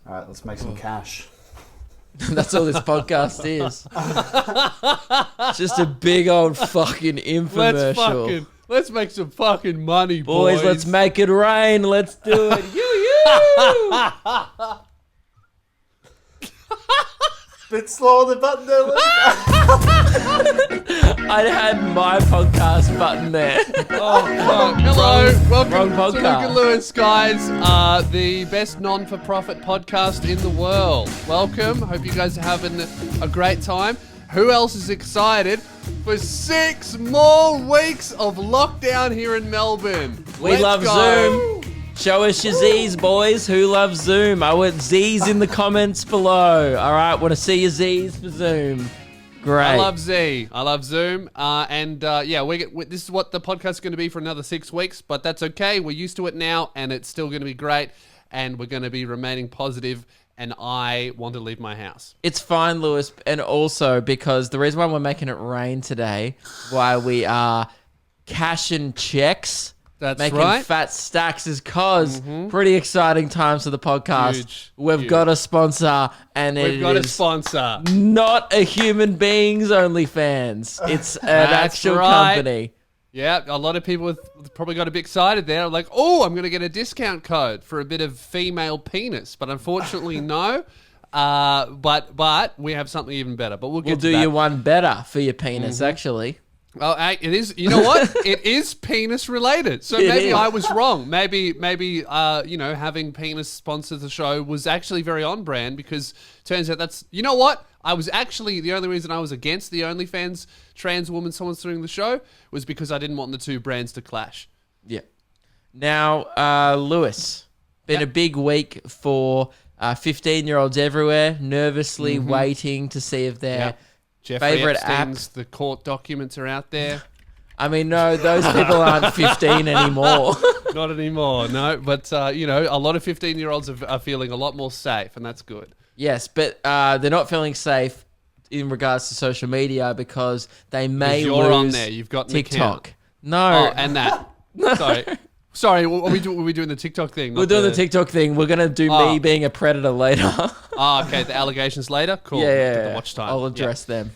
All right, let's make some cash. That's all this podcast is. Just a big old fucking infomercial. Let's make some fucking money, boys. Let's make it rain. Let's do it. Bit slow on the button there, Luke. I had my podcast button there. Oh, fuck. Hello. Welcome wrong to podcast. Luke and Lewis, guys. The best non-for-profit podcast in the world. Welcome. Hope you guys are having a great time. Who else is excited for 6 more weeks of lockdown here in Melbourne? We love Zoom. Show us your Z's, boys. Who loves Zoom? I want Z's in the comments below. All right, want to see your Z's for Zoom. Great. I love Z. I love Zoom. This is what the podcast is going to be for another 6 weeks, but that's okay. We're used to it now, and it's still going to be great, and we're going to be remaining positive, and I want to leave my house. It's fine, Lewis, and also because the reason why we're making it rain today, why we are cashing checks, That's making right. fat stacks, is because pretty exciting times for the podcast. Huge, We've huge. got a sponsor, and We've got a is sponsor. not a human being's OnlyFans. It's an actual right. company. Yeah, a lot of people have probably got a bit excited there. Like, oh, I'm going to get a discount code for a bit of female penis. But unfortunately, no. But we have something even better. But we'll We'll get do to that. you one better for your penis, actually. Oh, it is. You know what? It is penis related. So It maybe is. I was wrong. Maybe, having penis sponsor the show was actually very on brand because turns out that's, you know what? I was actually, the only reason I was against the OnlyFans trans woman sponsoring the show was because I didn't want the two brands to clash. Yeah. Now, Lewis, been a big week for 15-year-olds everywhere, nervously waiting to see if their Jeffrey favorite Epstein's, the court documents are out there. I mean, no, those people aren't 15 anymore. Not anymore, no. But, a lot of 15-year-olds are feeling a lot more safe, and that's good. Yes, but they're not feeling safe in regards to social media because they may You're lose on there. You've got an TikTok. account. No. Oh, and that. Sorry. Are we doing the TikTok thing? We're doing the TikTok thing. We're going to do me being a predator later. Oh, okay. The allegations later? Cool. Yeah. Get the watch time. I'll address them.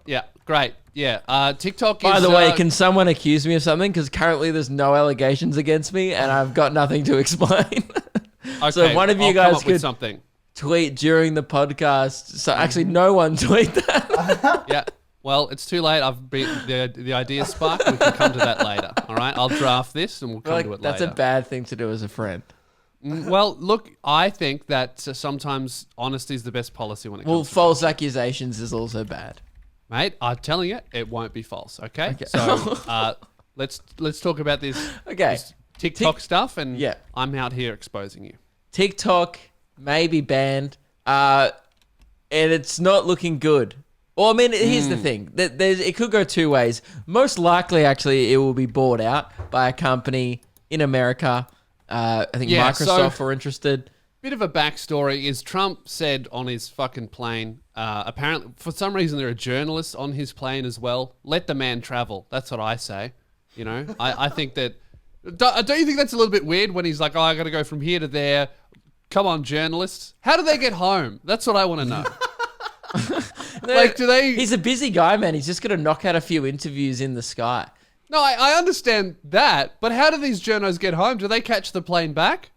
Yeah, great. Yeah. TikTok By is... the way, can someone accuse me of something? Because currently there's no allegations against me and I've got nothing to explain. So if one of you I'll guys come up with could something. tweet during the podcast. So actually, no one tweet that. Yeah. Well, it's too late. I've been the idea sparked. We can come to that later. All right. I'll draft this and we'll come to it That's later. a bad thing to do as a friend. Well, look, I think that sometimes honesty is the best policy when it comes Well, to false accusations is also bad. Mate, I'm telling you, it won't be false. Okay. Okay. So let's talk about this. Okay. This TikTok stuff, and Yeah. I'm out here exposing you. TikTok may be banned, and it's not looking good. Well, I mean, here's the thing. It could go two ways. Most likely, actually, it will be bought out by a company in America. I think Yeah, Microsoft so- were interested. Bit of a backstory is Trump said on his fucking plane, apparently, for some reason, there are journalists on his plane as well. Let the man travel. That's what I say. You know, I think that... Don't you think that's a little bit weird when he's like, oh, I got to go from here to there. Come on, journalists. How do they get home? That's what I want to know. Like, do they... He's a busy guy, man. He's just going to knock out a few interviews in the sky. No, I understand that, but how do these journos get home? Do they catch the plane back?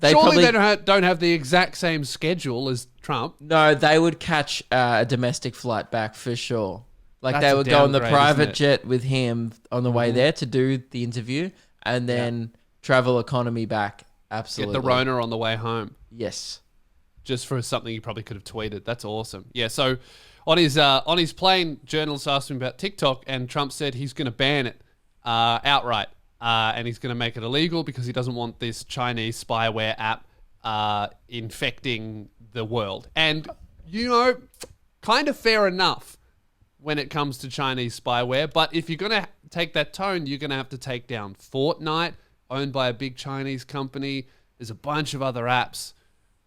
Surely they don't have the exact same schedule as Trump. No, they would catch a domestic flight back for sure. Like That's they a would go on the downgrade, isn't private it? jet with him on the way there to do the interview and then travel economy back. Get Absolutely. the Rona on the way home. Yes. Just for something you probably could have tweeted. That's awesome. Yeah, so on his plane, journalists asked him about TikTok, and Trump said he's going to ban it outright. And he's going to make it illegal because he doesn't want this Chinese spyware app infecting the world. And, kind of fair enough when it comes to Chinese spyware. But if you're going to take that tone, you're going to have to take down Fortnite, owned by a big Chinese company. There's a bunch of other apps.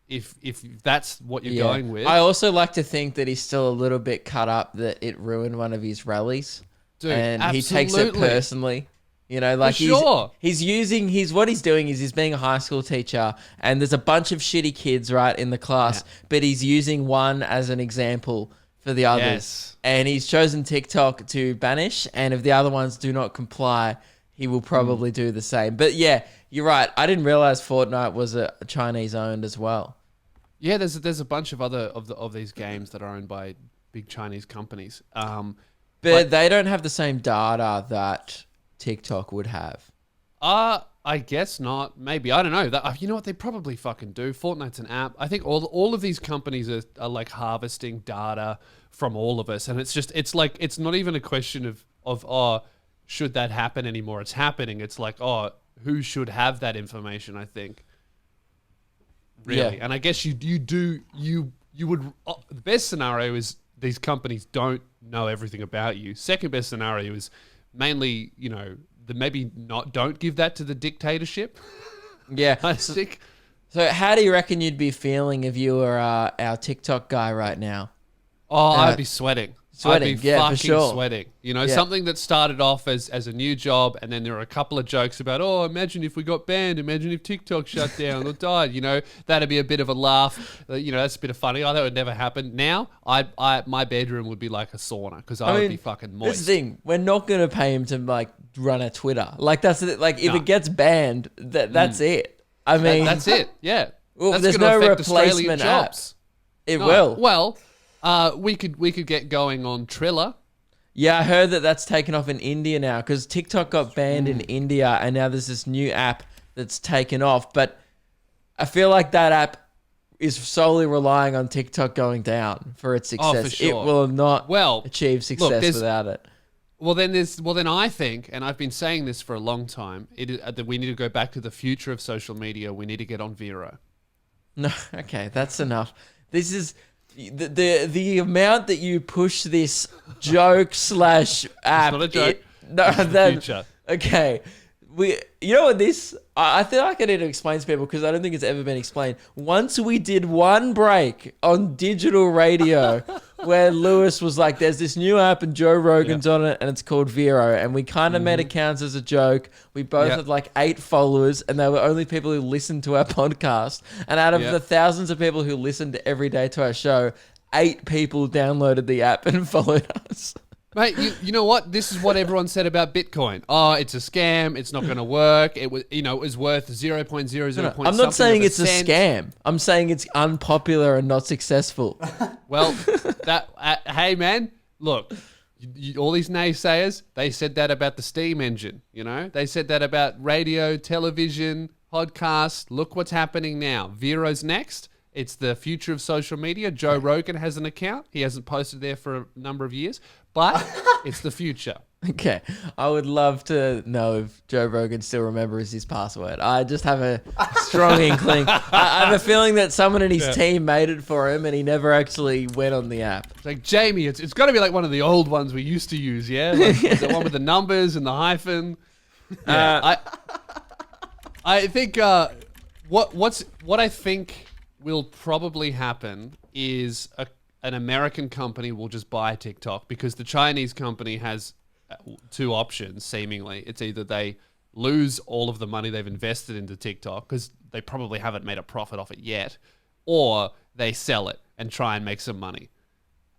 If that's what you're going with. I also like to think that he's still a little bit cut up that it ruined one of his rallies. Dude, and he takes it absolutely. personally. You know, like sure. he's using what he's doing is he's being a high school teacher, and there's a bunch of shitty kids right in the class, but he's using one as an example for the others. Yes. And he's chosen TikTok to banish, and if the other ones do not comply, he will probably do the same. But yeah, you're right. I didn't realize Fortnite was a Chinese owned as well. Yeah, there's a bunch of other of these games that are owned by big Chinese companies. But they don't have the same data that TikTok would have. I guess not. Maybe, I don't know. You know what? They probably fucking do. Fortnite's an app. I think all of these companies are like harvesting data from all of us, and it's like it's not even a question of should that happen anymore? It's happening. It's like who should have that information? I think. Really, Yeah. and I guess you would. The best scenario is these companies don't know everything about you. Second best scenario is mainly, don't give that to the dictatorship. Yeah. I think. So how do you reckon you'd be feeling if you were our TikTok guy right now? I'd be sweating. Sweating, I'd be yeah, for fucking sure. sweating. Yeah. Something that started off as a new job, and then there were a couple of jokes about, imagine if we got banned, imagine if TikTok shut down or died. That'd be a bit of a laugh. That's a bit of funny. That would never happen. Now, my bedroom would be like a sauna because I would be fucking moist. That's the thing. We're not going to pay him to like run a Twitter. Like that's it. Like if it gets banned, that's it. I mean, That's it. Yeah. Well, That's there's gonna no affect Australian replacement app. jobs. It No. will. Well, we could get going on Triller. Yeah, I heard that's taken off in India now because TikTok got banned in India, and now there's this new app that's taken off. But I feel like that app is solely relying on TikTok going down for its success. for sure. It will not Well, achieve success there's- without it. Well, then I think, and I've been saying this for a long time, that we need to go back to the future of social media. We need to get on Vero. No, okay, that's enough. This is the amount that you push this joke slash app. not a joke. No, It's the then future. okay. You know what this? I feel like I need to explain to people because I don't think it's ever been explained. Once we did one break on digital radio where Lewis was like, "There's this new app and Joe Rogan's on it, and it's called Vero," and we kind of made accounts as a joke. We both Yeah. had like 8 followers, and they were only people who listened to our podcast. And out of Yeah. the thousands of people who listened every day to our show, 8 people downloaded the app and followed us. Mate, you know what? This is what everyone said about Bitcoin. It's a scam. It's not going to work. It was, it was worth 0.00. I'm not saying it's a cent. scam. I'm saying it's unpopular and not successful. Well, hey man, look, all these naysayers, they said that about the steam engine. They said that about radio, television, podcast. Look what's happening now. Vero's next. It's the future of social media. Joe Rogan has an account. He hasn't posted there for a number of years, but it's the future. Okay. I would love to know if Joe Rogan still remembers his password. I just have a strong inkling. I have a feeling that someone in his team made it for him and he never actually went on the app. It's like, Jamie, it's got to be like one of the old ones we used to use, yeah? Like the one with the numbers and the hyphen. Yeah, I think what I think will probably happen is an American company will just buy TikTok because the Chinese company has 2 options, seemingly. It's either they lose all of the money they've invested into TikTok because they probably haven't made a profit off it yet, or they sell it and try and make some money.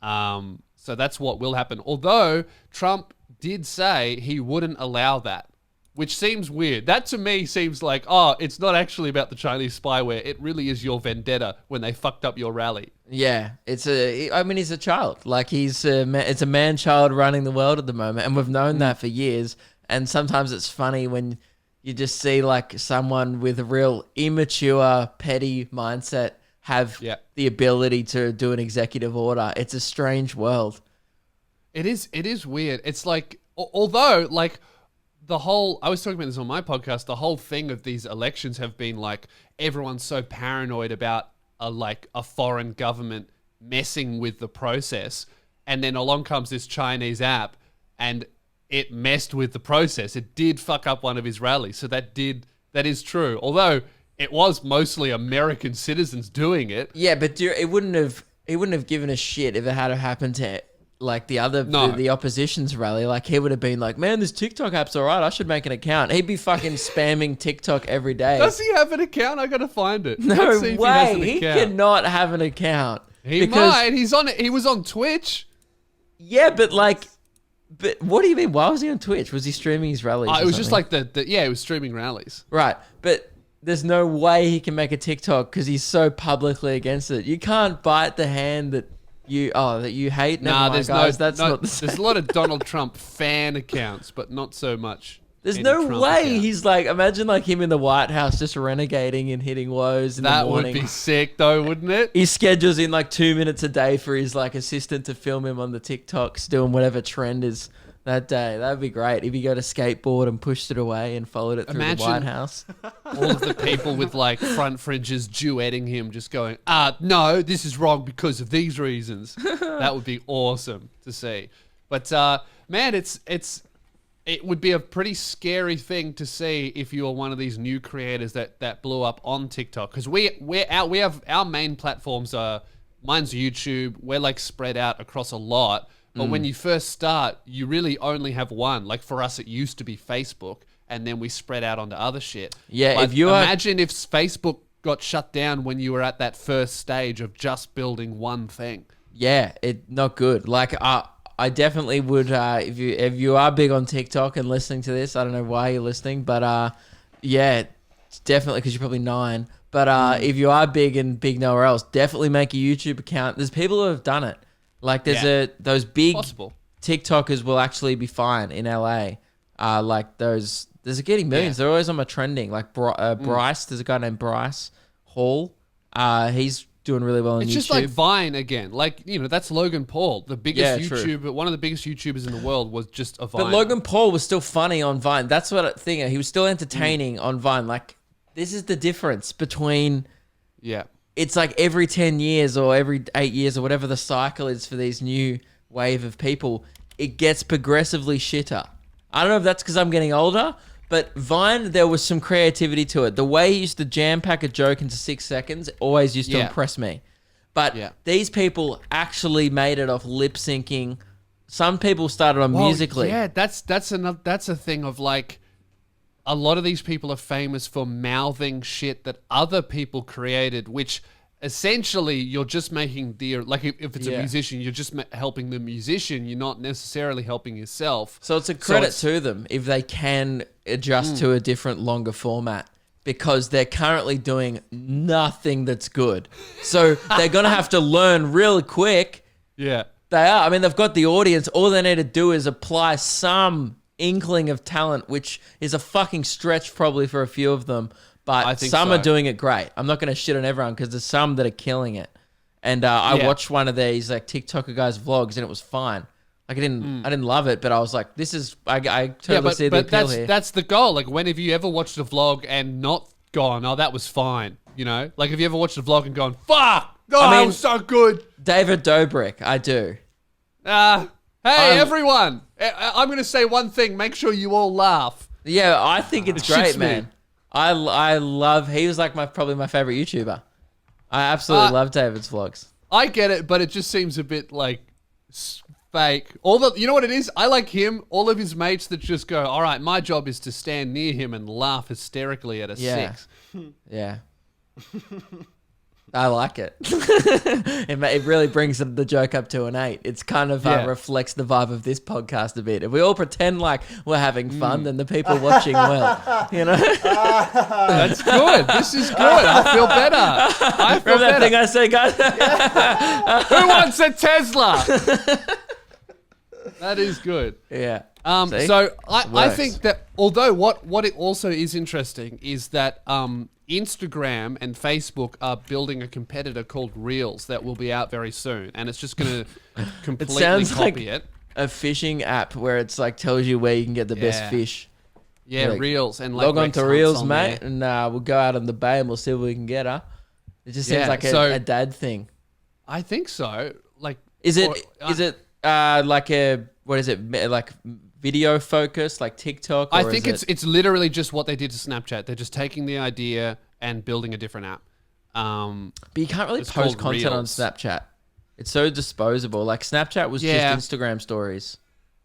So that's what will happen. Although Trump did say he wouldn't allow that, which seems weird. That to me seems like, it's not actually about the Chinese spyware. It really is your vendetta when they fucked up your rally. Yeah, he's a child. Like it's a man-child running the world at the moment, and we've known that for years. And sometimes it's funny when you just see like someone with a real immature, petty mindset have the ability to do an executive order. It's a strange world. It is weird. It's like, although like I was talking about this on my podcast, the whole thing of these elections have been like, everyone's so paranoid about a foreign government messing with the process. And then along comes this Chinese app and it messed with the process. It did fuck up one of his rallies. So that is true. Although it was mostly American citizens doing it. Yeah, but it wouldn't have given a shit if it had happened to like the other No. the opposition's rally. Like he would have been like, man, this TikTok app's all right. I should make an account. He'd be fucking spamming TikTok every day. Does he have an account? I gotta find it. No Let's see if way. he has an He account. cannot have an account. He might. He's on it. He was on Twitch. Yeah, but what do you mean? Why was he on Twitch? Was he streaming his rallies? It or was just something? like the he was streaming rallies. Right, but there's no way he can make a TikTok because he's so publicly against it. You can't bite the hand that you hate. Never mind, There's guys. That's no. not the same. There's a lot of Donald Trump fan accounts, but not so much. There's any no Trump way account. he's like, imagine like him in the White House just renegading and hitting woes in the That would morning. be sick, though, wouldn't it? He schedules in like 2 minutes a day for his like assistant to film him on the TikToks doing whatever trend is that day. That'd be great if he got a skateboard and pushed it away and followed it through the White House. All of the people with like front fringes duetting him, just going, no, this is wrong because of these reasons. That would be awesome to see. But man, it would be a pretty scary thing to see if you were one of these new creators that blew up on TikTok. Because we have our main platforms are mine's YouTube. We're like spread out across a lot. But when you first start, you really only have one. Like for us, it used to be Facebook, and then we spread out onto other shit. Yeah, But if you are- imagine if Facebook got shut down when you were at that first stage of just building one thing. Yeah, not good. Like I definitely would if you are big on TikTok and listening to this, I don't know why you're listening, but yeah, it's definitely because you're probably 9. But if you are big and big nowhere else, definitely make a YouTube account. There's people who have done it. Like those big Possible. TikTokers will actually be fine in LA. Like those, there's getting millions. Yeah. They're always on my trending. Like Bryce, there's a guy named Bryce Hall. He's doing really well on It's YouTube. just like Vine again. Like, that's Logan Paul, the biggest Yeah, true. YouTuber, one of the biggest YouTubers in the world was just a Vine. But Logan Paul was still funny on Vine. That's what I think. He was still entertaining on Vine. Like, this is the difference between... Yeah. It's like every 10 years or every 8 years or whatever the cycle is for these new wave of people, it gets progressively shitter. I don't know if that's because I'm getting older, but Vine, there was some creativity to it. The way he used to jam pack a joke into 6 seconds always used to impress me. But these people actually made it off lip syncing. Some people started on Musically. Yeah, that's a thing of like, a lot of these people are famous for mouthing shit that other people created, which essentially you're just making like if it's a musician, you're just helping the musician. You're not necessarily helping yourself. So it's a credit to them if they can adjust to a different, longer format, because they're currently doing nothing that's good. So they're going to have to learn real quick. Yeah. They are. I mean, they've got the audience. All they need to do is apply some inkling of talent, which is a fucking stretch probably for a few of them. But I think some so. are doing it great. I'm not going to shit on everyone because there's some that are killing it. And I watched one of these like TikToker guys' vlogs and it was fine. Like I didn't love it, but I was like, this is I totally see the appeal here. That's the goal. Like, when have you ever watched a vlog and not gone, oh, that was fine? Like, have you ever watched a vlog and gone, fuck, that was so good? David Dobrik, I do. Hey, everyone, I'm going to say one thing. Make sure you all laugh. Yeah, I think it's It shits great, me. man. I love. He was like probably my favorite YouTuber. I absolutely love David's vlogs. I get it, but it just seems a bit like fake. You know what it is? I like him. All of his mates that just go, all right, my job is to stand near him and laugh hysterically at a 6. Yeah. I like it. It really brings the joke up to an 8. It's kind of reflects the vibe of this podcast a bit. If we all pretend like we're having fun, then the people watching will. That's good. This is good. I feel better. I feel Remember that better. thing I said, guys? Who wants a Tesla? That is good. Yeah. See? So I works. think that although what it also is interesting is that Instagram and Facebook are building a competitor called Reels that will be out very soon, and it's just going to completely sounds copy like it. a fishing app where it's like tells you where you can get the best fish. Yeah, like, Reels and like Log on Rex to Hunt's Reels, on mate, there. and we'll go out on the bay and we'll see what we can get her. It just seems Yeah, like so- a dad thing. I think so. Like, Is it or- like a what is it like video focus like TikTok? Or I think is it's literally just what they did to Snapchat. They're just taking the idea and building a different app. But you can't really it's post called content on Reels. Snapchat. It's so disposable. Like Snapchat was Yeah. just Instagram stories.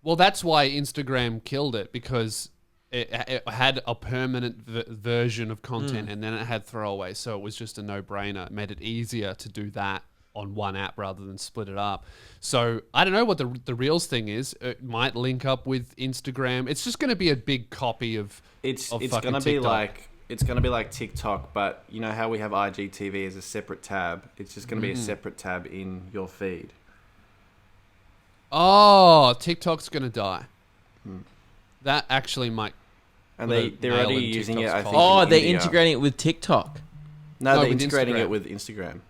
Well, that's why Instagram killed it, because it had a permanent version of content and then it had throwaways. So it was just a no-brainer. It made it easier to do that on one app rather than split it up. So I don't know what the Reels thing is. It might link up with Instagram. It's just going to be a big copy of It's fucking gonna be TikTok. like it's gonna be like TikTok, but you know how we have IGTV as a separate tab. It's just gonna be a separate tab in your feed. Oh, TikTok's going to die. That actually might. And With a they're nail already in using it. TikTok's I think. collar. Oh, in they're India. integrating it with TikTok. No, No, they're with integrating Instagram. it with Instagram.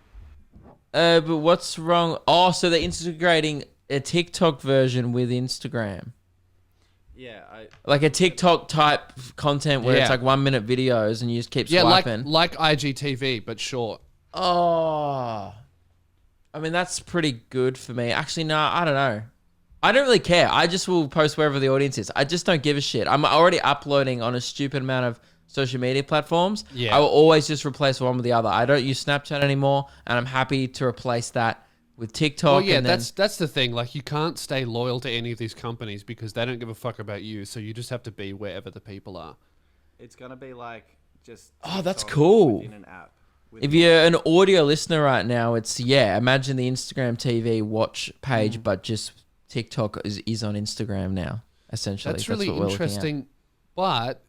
But what's wrong? Oh, so they're integrating a TikTok version with Instagram. Yeah, Like a TikTok type content where it's Yeah. like 1 minute videos and you just keep Yeah, swiping. like IGTV, but short. Oh, I mean, that's pretty good for me. Actually, no, I don't know. I don't really care. I just will post wherever the audience is. I just don't give a shit. I'm already uploading on a stupid amount of social media platforms. Yeah. I will always just replace one with the other. I don't use Snapchat anymore, and I'm happy to replace that with TikTok. Well, yeah, and then, that's the thing. Like, you can't stay loyal to any of these companies because they don't give a fuck about you. So you just have to be wherever the people are. it's gonna be like just. Oh, that's TikTok cool. Within an app. If you're an audio listener right now, it's imagine the Instagram TV watch page, but just TikTok is on Instagram now. Essentially, That's really what we're looking at. interesting. But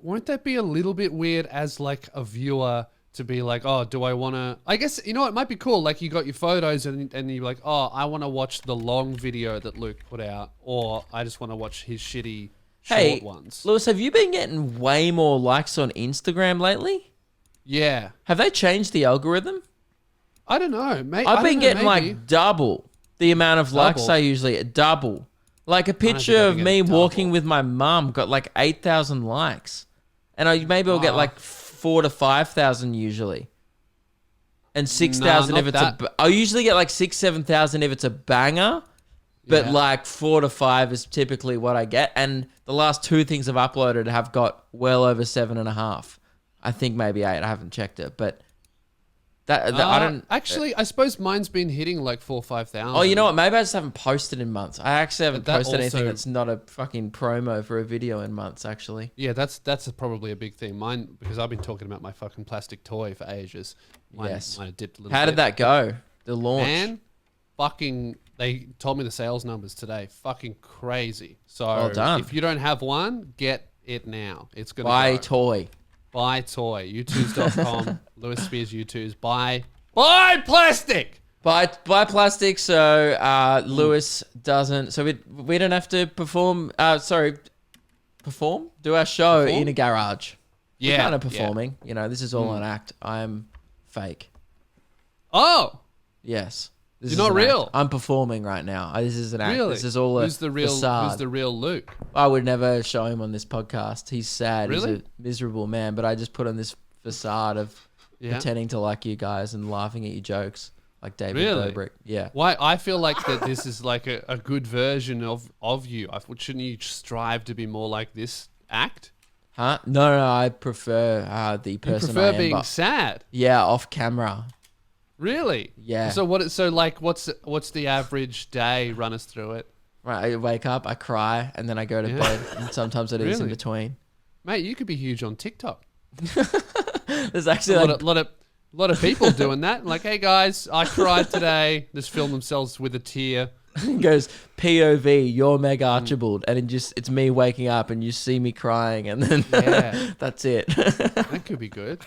won't that be a little bit weird as like a viewer to be like, oh, do I want to? I guess you know it might be cool. Like you got your photos and you're like, oh, I want to watch the long video that Luke put out, or I just want to watch his shitty short Hey, ones. Lewis, have you been getting way more likes on Instagram lately? Yeah, Have they changed the algorithm? I don't know. I've been getting maybe. like double the amount of likes Double? I usually double. Like a don't think picture I've of been me getting walking double. with my mum got like 8,000 likes, and maybe I'll get like 4,000 to 5,000 usually, and 6,000 if not it's that. I usually get like 6,000 to 7,000 if it's a banger, but Yeah. like 4 to 5 is typically what I get. And the last two things I've uploaded have got well over 7.5. I think maybe 8. I haven't checked it, but that I don't actually. I suppose mine's been hitting like 4,000 or 5,000. Oh, you know what? Maybe I just haven't posted in months. I actually haven't But that posted anything also- that's not a fucking promo for a video in months, actually. Yeah, that's probably a big thing. Mine, because I've been talking about my fucking plastic toy for ages. Mine, Yes. mine had dipped a little How bit. did that go? The launch? Man, fucking, they told me the sales numbers today. Fucking crazy. So Well done. if you don't have one, get it now. It's going to Buy go. toy. Buy toy. U2s.com. Lewis Spears U2s. Buy plastic. Buy plastic so Lewis doesn't... So we don't have to perform... perform? Do our show Perform? in a garage. We're Yeah. kind of yeah. performing. You know, this is all an act. I'm fake. Oh, Yes. This You're is not an act. real? I'm performing right now. This is an act. really? This is all a Who's the real? facade. Who's the real Luke? I would never show him on this podcast. He's sad. Really? He's a miserable man. But I just put on this facade of Yeah. pretending to like you guys and laughing at your jokes, like David Really? Dobrik. Yeah. Why? I feel like that this is like a good version of you. Shouldn't you strive to be more like this act? Huh? No. I prefer the You person prefer I am. being But sad. yeah, off camera. Really? Yeah. So what's the average day? Run us through it, Right. I wake up, I cry, and then I go to Yeah. bed. And sometimes I do this in Really? between. mate. You could be huge on TikTok. There's actually A like lot of people doing that. Like, hey guys, I cried today. Just film themselves with a tear. it goes POV, you're Meg Mm. Archibald, and it's me waking up and you see me crying, and then Yeah. that's it. That could be good.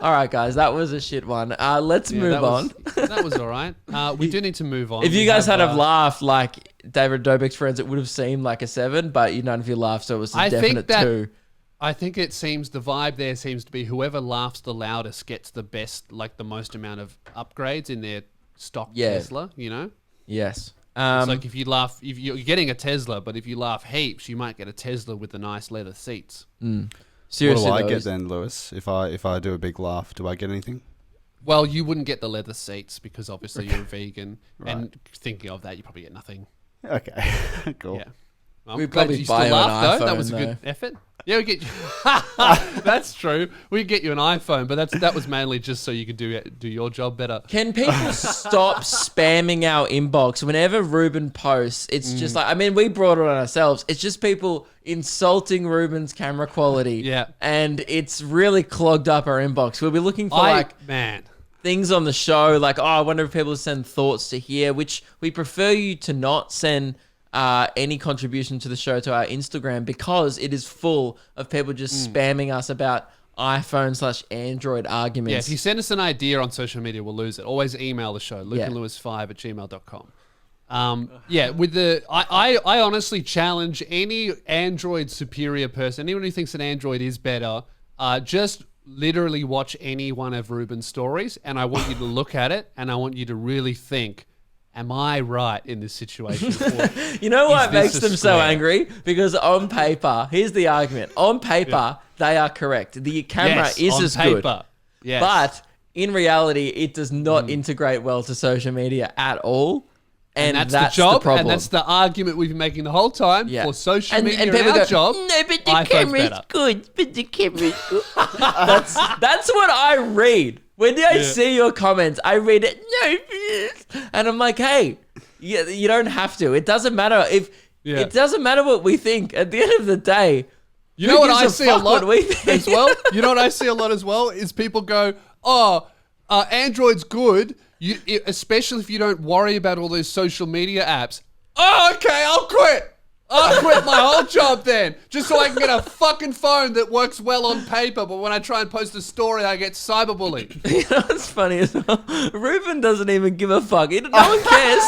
All right, guys, that was a shit one. Let's Yeah, move that on. That was all right. We do need to move on. If you We guys have, had have laughed like David Dobrik's friends, it would have seemed like a 7, but none of you laughed, so it was a I think definite that- 2. I think it seems the vibe there seems to be whoever laughs the loudest gets the best, like the most amount of upgrades in their stock Yeah. Tesla. You know, Yes. it's like if you laugh, if you're getting a Tesla, but if you laugh heaps, you might get a Tesla with the nice leather seats. Seriously, what do I though, get then, Lewis? If I do a big laugh, do I get anything? Well, you wouldn't get the leather seats because obviously you're a vegan, and thinking of that, you probably get nothing. Okay, cool. Yeah. We'd I'm glad probably you buy still you an laughed though. That iPhone, was a good though. effort. Yeah, we get you. That's true. We get you an iPhone, but that was mainly just so you could do your job better. Can people stop spamming our inbox whenever Ruben posts? It's just like, I mean, we brought it on ourselves. It's just people insulting Ruben's camera quality. Yeah. And it's really clogged up our inbox. We'll be looking for Man. things on the show, like, oh, I wonder if people send thoughts to here, which we prefer you to not send any contribution to the show to our Instagram, because it is full of people just spamming us about iPhone/Android arguments. Yeah, if you send us an idea on social media, we'll lose it. Always email the show, lukeandlewis5@gmail.com. Yeah, with I honestly challenge any Android superior person, anyone who thinks that Android is better, just literally watch any one of Ruben's stories, and I want you to look at it, and I want you to really think, am I right in this situation? Or You know what is this makes a them so square? angry? Because on paper, here's the argument. On paper, they are correct. The camera Yes, is on as good. paper. Yes. But in reality, it does not integrate well to social media at all. And that's that's the job, the problem. and that's the argument we've been making the whole time. Yeah. For social And media and people our go, job, no, but the iPhone's camera's better. good. But the camera's good. that's what I read. When I see your comments, I read it, no, and I'm like, hey, you don't have to. It doesn't matter if Yeah. it doesn't matter what we think. At the end of the day, You who know what gives I a see a fuck lot what we think? as well? You know what I see a lot as well is people go, Android's good, especially if you don't worry about all those social media apps. Oh, okay, I'll quit. I'll quit my whole job then, just so I can get a fucking phone that works well on paper, but when I try and post a story, I get cyberbullied. You know what's funny as well? Ruben doesn't even give a fuck. No one cares.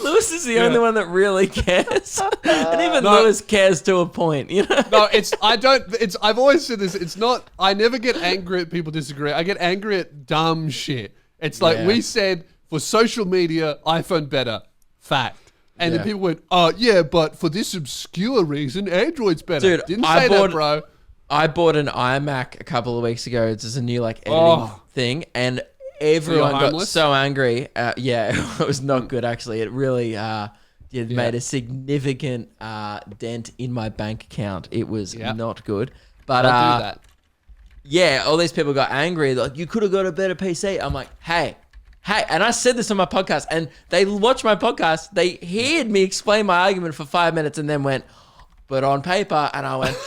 Lewis is the only one that really cares. And even Lewis cares to a point, you know? No, I've always said this, it's not, I never get angry at people disagree. I get angry at dumb shit. It's like, Yeah. we said, for social media, iPhone better. Fact. And Yeah. then people went, oh, yeah, but for this obscure reason, Android's better. Dude, Didn't I say bought- that, bro. I bought an iMac a couple of weeks ago. It's just a new editing thing, and everyone got homeless? so angry. Yeah, it was not good actually. It really made a significant dent in my bank account. It was not good. But I'll do that. yeah, all these people got angry. They're like, you could have got a better PC. I'm like, hey, and I said this on my podcast, and they watched my podcast. They heard me explain my argument for 5 minutes, and then went, but on paper, and I went,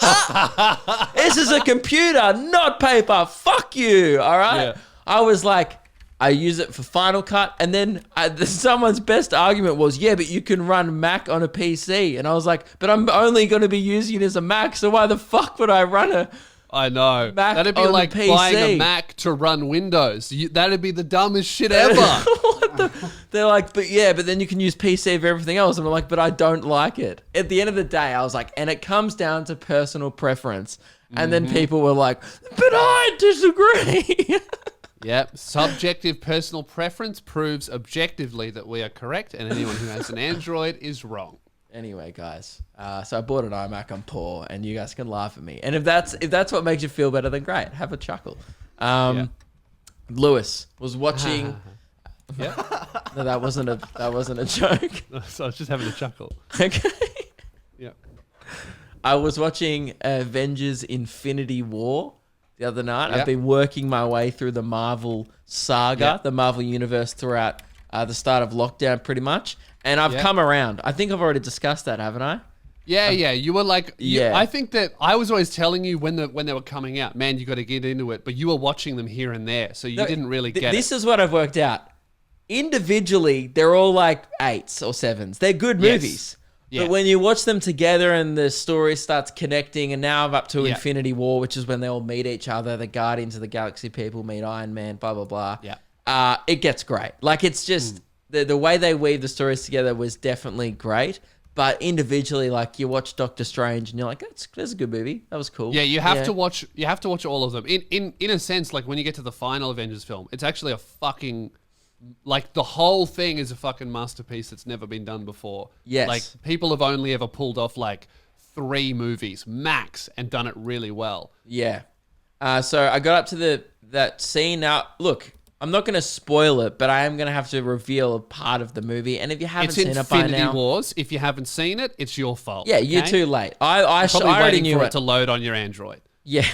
this is a computer, not paper. Fuck you. All right. Yeah. I was like, I use it for Final Cut, and then someone's best argument was, yeah, but you can run Mac on a PC, and I was like, but I'm only going to be using it as a Mac, so why the fuck would I run a? I know. Mac That'd be on like PC. buying a Mac to run Windows. That'd be the dumbest shit ever. They're like, but then you can use PC for everything else. And I'm like, but I don't like it. At the end of the day, I was like, and it comes down to personal preference. And then people were like, but I disagree. Yep. Subjective personal preference proves objectively that we are correct, and anyone who has an Android is wrong. Anyway, guys, so I bought an iMac. I'm poor, and you guys can laugh at me. And if that's what makes you feel better, then great. Have a chuckle. Lewis was watching. Yeah. No, that wasn't a joke. So I was just having a chuckle. Okay. Yeah. I was watching Avengers Infinity War the other night. Yeah. I've been working my way through the Marvel saga, the Marvel universe throughout the start of lockdown pretty much. And I've come around. I think I've already discussed that, haven't I? Yeah. You were like, Yeah. I think that I was always telling you when they were coming out, man, you got to get into it. But you were watching them here and there, so you didn't really get This it. is what I've worked out. Individually, they're all like 8s or 7s. They're good Yes. movies. Yeah. But when you watch them together and the story starts connecting, and now I'm up to Yeah. Infinity War, which is when they all meet each other, the Guardians of the Galaxy people meet Iron Man, blah, blah, blah. Yeah. It gets great. Like, it's just, the way they weave the stories together was definitely great. But individually, like, you watch Doctor Strange and you're like, that's a good movie. That was cool. Yeah, you have to watch. You have to watch all of them. In a sense, like when you get to the final Avengers film, it's actually a fucking, like the whole thing is a fucking masterpiece that's never been done before. Yes. Like people have only ever pulled off like 3 movies max and done it really well. Yeah. So I got up to that scene. Now, look, I'm not going to spoil it, but I am going to have to reveal a part of the movie. And if you haven't It's seen it by Infinity now, Wars. If you haven't seen it, it's your fault. yeah, you're okay? too late. I Probably already waiting knew for it. it to load on your Android. Yeah.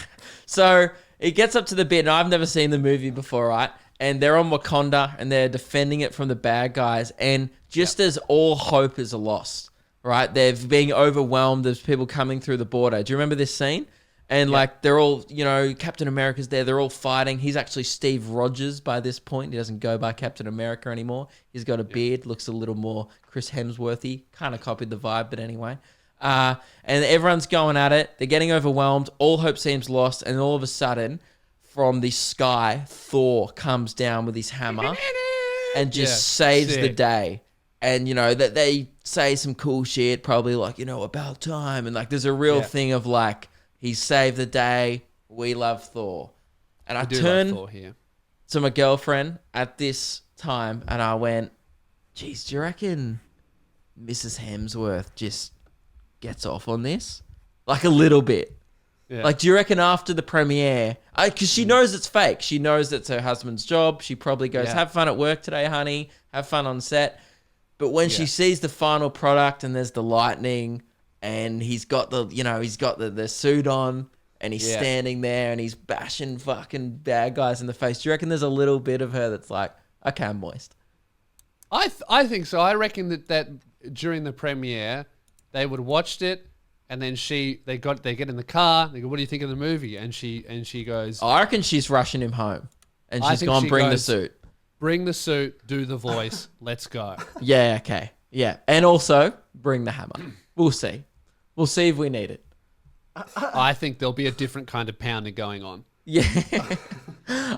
So it gets up to the bit, and I've never seen the movie before, right? And they're on Wakanda, and they're defending it from the bad guys. And just as all hope is lost, right? They're being overwhelmed. There's people coming through the border. Do you remember this scene? And like they're all, Captain America's there. They're all fighting. He's actually Steve Rogers by this point. He doesn't go by Captain America anymore. He's got a beard, looks a little more Chris Hemsworthy. Kind of copied the vibe, but anyway. And everyone's going at it. They're getting overwhelmed. All hope seems lost. And all of a sudden, from the sky, Thor comes down with his hammer and just saves the day. And, that they say some cool shit, probably like, about time. And like, there's a real thing of like, he saved the day. We love Thor. And I turned to my girlfriend at this time and I went, geez, do you reckon Mrs. Hemsworth just gets off on this? Like a little bit. Yeah. Like, do you reckon after the premiere, because she knows it's fake. She knows it's her husband's job. She probably goes, have fun at work today, honey. Have fun on set. But when she sees the final product and there's the lightning and he's got the suit on and he's standing there and he's bashing fucking bad guys in the face, do you reckon there's a little bit of her that's like, okay, I'm moist? I think so. I reckon that during the premiere, they would have watched it and then they get in the car. They go, "What do you think of the movie?" And she goes, I reckon she's rushing him home and I she's think gone, she bring the goes, suit. "Bring the suit, do the voice, let's go." Yeah, okay. Yeah. And also, bring the hammer. We'll see. We'll see if we need it. I think there'll be a different kind of pounding going on. Yeah.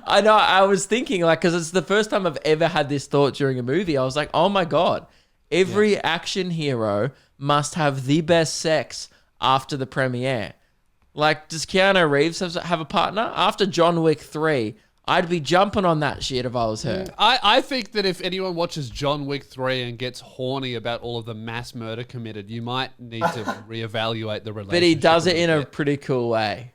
I know. I was thinking, like, because it's the first time I've ever had this thought during a movie. I was like, oh my God, every action hero must have the best sex after the premiere. Like, does Keanu Reeves have a partner? After John Wick 3, I'd be jumping on that shit if I was her. I think that if anyone watches John Wick 3 and gets horny about all of the mass murder committed, you might need to reevaluate the relationship. But he does it in a pretty cool way.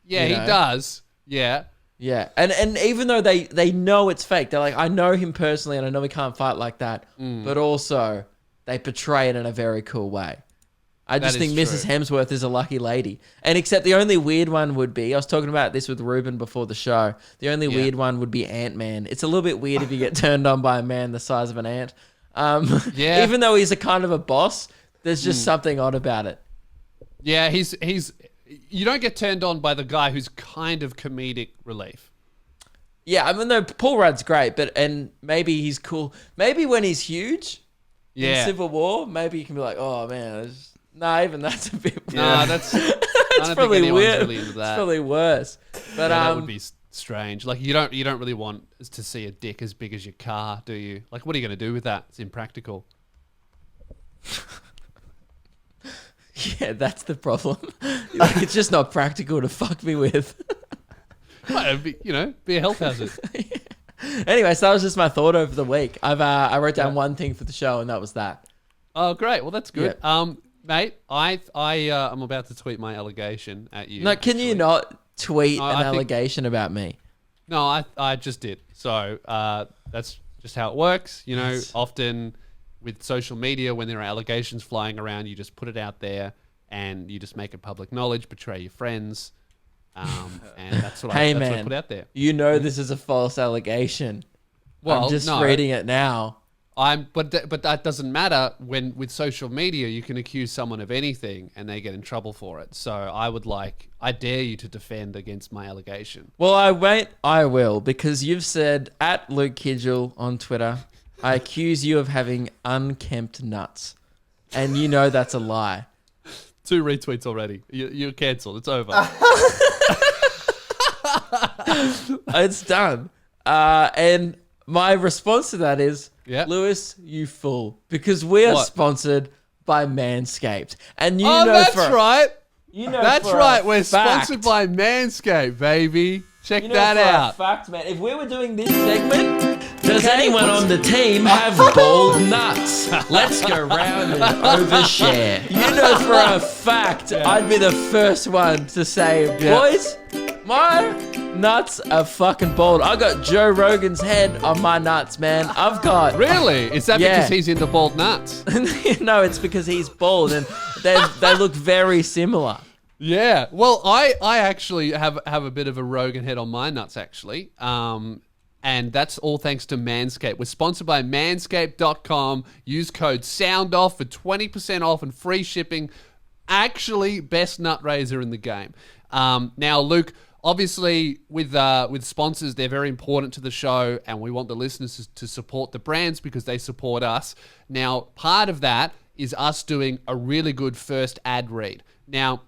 Yeah, he does. Yeah. Yeah. And even though they know it's fake, they're like, I know him personally and I know he can't fight like that. But also, they portray it in a very cool way. I just think Mrs. Hemsworth is a lucky lady. And except the only weird one would be, I was talking about this with Ruben before the show, the only weird one would be Ant-Man. It's a little bit weird if you get turned on by a man the size of an ant. Even though he's a kind of a boss, there's just something odd about it. Yeah, he's you don't get turned on by the guy who's kind of comedic relief. Yeah, I mean, though Paul Rudd's great, and maybe he's cool. Maybe when he's huge in Civil War, maybe you can be like, oh man, even that's a bit weird. Nah, that's probably weird. Really into that. It's probably worse. But that would be strange. Like you don't really want to see a dick as big as your car, do you? Like, what are you going to do with that? It's impractical. Yeah, that's the problem. Like, it's just not practical to fuck me with. Be a health hazard. Anyway, so that was just my thought over the week. I wrote down one thing for the show, and that was that. Oh, great. Well, that's good. Yeah. Mate, I'm about to tweet my allegation at you. No, can you not tweet an allegation about me? No, I just did. So that's just how it works. Often with social media, when there are allegations flying around, you just put it out there and you just make it public knowledge, betray your friends. And that's what I put out there. You know this is a false allegation. Well, I'm just reading it now. But that doesn't matter when with social media you can accuse someone of anything and they get in trouble for it. So I dare you to defend against my allegation. Well, I will, because you've said at Luke Kidgel on Twitter, I accuse you of having unkempt nuts, and you know that's a lie. 2 retweets already. You're cancelled. It's over. It's done. And my response to that is, Yeah. Lewis, you fool. Because we are sponsored by Manscaped. And that's right. That's right. We're sponsored by Manscaped, baby. Check that out. Fact, man. If we were doing this segment, does anyone on the team have bald nuts? Let's go round and overshare. You know for a fact, I'd be the first one to say, boys, My nuts are fucking bald. I got Joe Rogan's head on my nuts, man. I've got... Really? Is that Yeah. because he's into bald nuts? No, it's because he's bald and they look very similar. Yeah. Well, I actually have a bit of a Rogan head on my nuts, actually. And that's all thanks to Manscaped. We're sponsored by Manscaped.com. Use code SOUNDOFF for 20% off and free shipping. Actually, best nut razor in the game. Now, Luke, obviously, with sponsors, they're very important to the show, and we want the listeners to support the brands because they support us. Now, part of that is us doing a really good first ad read. Now,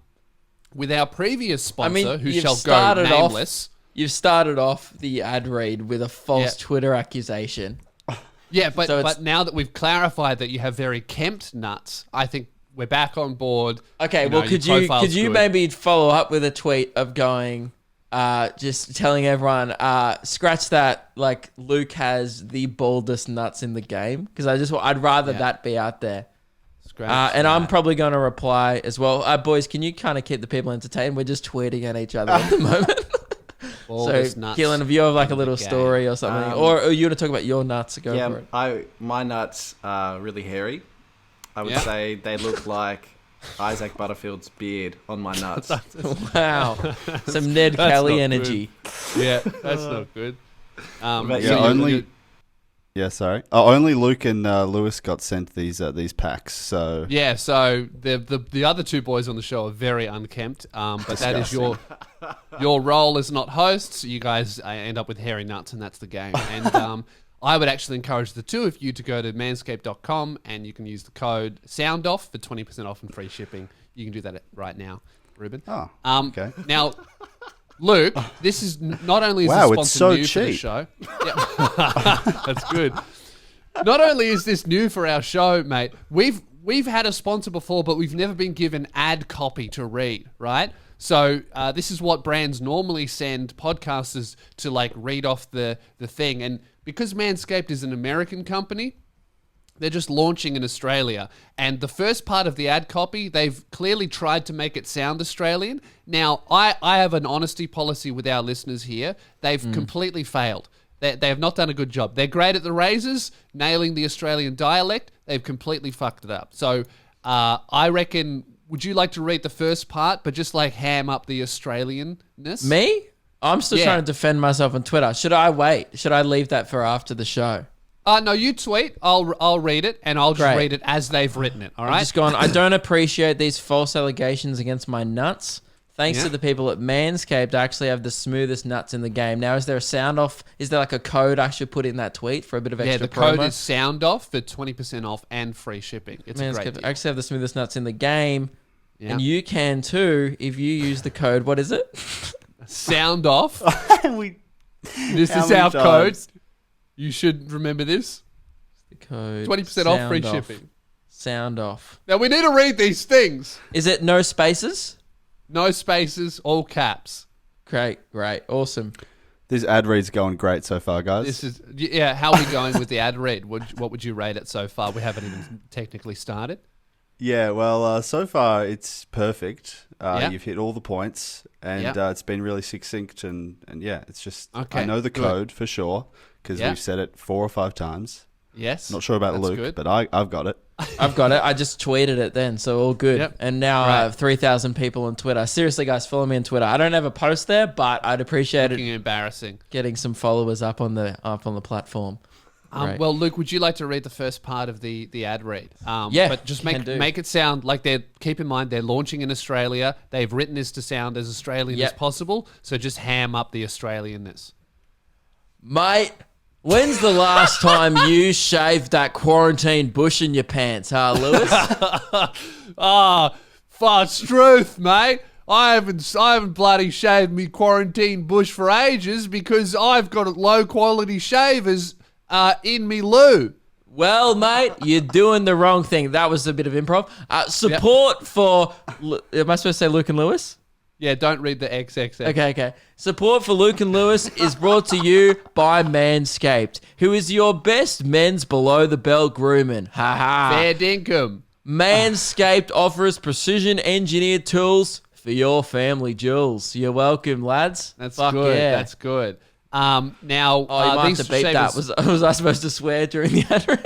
with our previous sponsor, who you've shall go started nameless... You've started off the ad read with a false Twitter accusation. Yeah, but So it's- but now that we've clarified that you have very kempt nuts, I think we're back on board. Okay, know, well, could your you profile's good. maybe follow up with a tweet of going, just telling everyone, scratch that, like Luke has the baldest nuts in the game, because I'd rather that be out there. Scratch And I'm that. probably going to reply as well. Boys, can you kind of keep the people entertained? We're just tweeting at each other at the moment. Baldest So, nuts Keelan, if you have like a in little the game. story or something, or you want to talk about your nuts, go for it. Yeah, my nuts are really hairy. I would Yeah. say they look like Isaac Butterfield's beard on my nuts. Wow, some Ned That's Kelly not energy. Yeah, that's not good. But so Yeah, you- only. Yeah, sorry. Only Luke and Lewis got sent these packs. So Yeah, so the other two boys on the show are very unkempt, but that is your role as not hosts. You guys end up with hairy nuts, and that's the game. And I would actually encourage the two of you to go to manscaped.com, and you can use the code SOUNDOFF for 20% off and free shipping. You can do that right now, Ruben. Oh, okay. Now, Luke, this is not only is Wow, this it's sponsor so new for the cheap. show. Yeah. That's good. Not only is this new for our show, mate, we've had a sponsor before, but we've never been given ad copy to read, right? So this is what brands normally send podcasters to like read off the thing. And because Manscaped is an American company, they're just launching in Australia. And the first part of the ad copy, they've clearly tried to make it sound Australian. Now, I have an honesty policy with our listeners here. They've completely failed. They have not done a good job. They're great at the razors, nailing the Australian dialect. They've completely fucked it up. So I reckon, would you like to read the first part, but just like ham up the Australianness? Me? I'm still Yeah. trying to defend myself on Twitter. Should I wait? Should I leave that for after the show? No, you tweet. I'll read it, and I'll just Great. read it as they've written it. All right. I'm just going, I don't appreciate these false allegations against my nuts. Thanks Yeah. to the people at Manscaped, I actually have the smoothest nuts in the game. Now, is there a sound off? Is there like a code I should put in that tweet for a bit of Yeah, extra the code promo? is SOUNDOFF for 20% off and free shipping. It's a great Manscaped, deal. I actually have the smoothest nuts in the game. Yeah. And you can too if you use the code. What is it? Sound off. we This How is many our code. times? You should remember this. The code. 20% off free sound shipping. Sound off. Now we need to read these things. Is it no spaces? No spaces, all caps. Great, awesome. This ad read's going great so far, guys. This is yeah. How are we going with the ad read? What would you rate it so far? We haven't even technically started. Yeah, well, so far it's perfect. Yeah. You've hit all the points, and Yeah. it's been really succinct, and yeah, it's just Okay, I know the good. code for sure because Yeah. we've said it 4 or 5 times. Yes. Not sure about That's Luke, good. but I've got it. I've got it. I just tweeted it then, so all good. Yep. And now Right. I have 3,000 people on Twitter. Seriously, guys, follow me on Twitter. I don't have a post there, but I'd appreciate Looking it embarrassing. getting some followers up on the platform. Right. Well, Luke, would you like to read the first part of the ad read? Yeah, but just can do. make it sound like they're. Keep in mind they're launching in Australia. They've written this to sound as Australian as Yep. possible. So just ham up the Australianness. Mate, when's the last time you shaved that quarantine bush in your pants, huh, Lewis? Fart's truth, mate. I haven't bloody shaved me quarantine bush for ages because I've got low quality shavers in me loo. Well, mate, you're doing the wrong thing. That was a bit of improv. Support for... Am I supposed to say Luke and Lewis? Yeah, don't read the XXX. Okay. Support for Luke and Lewis is brought to you by Manscaped, who is your best men's below-the-belt grooming. Ha ha. Fair dinkum. Manscaped offers precision-engineered tools for your family, Jules. You're welcome, lads. That's Fuck good. yeah. That's good. Now, Oh, you might these have to beep shavers, that. Was I supposed to swear during the ad read?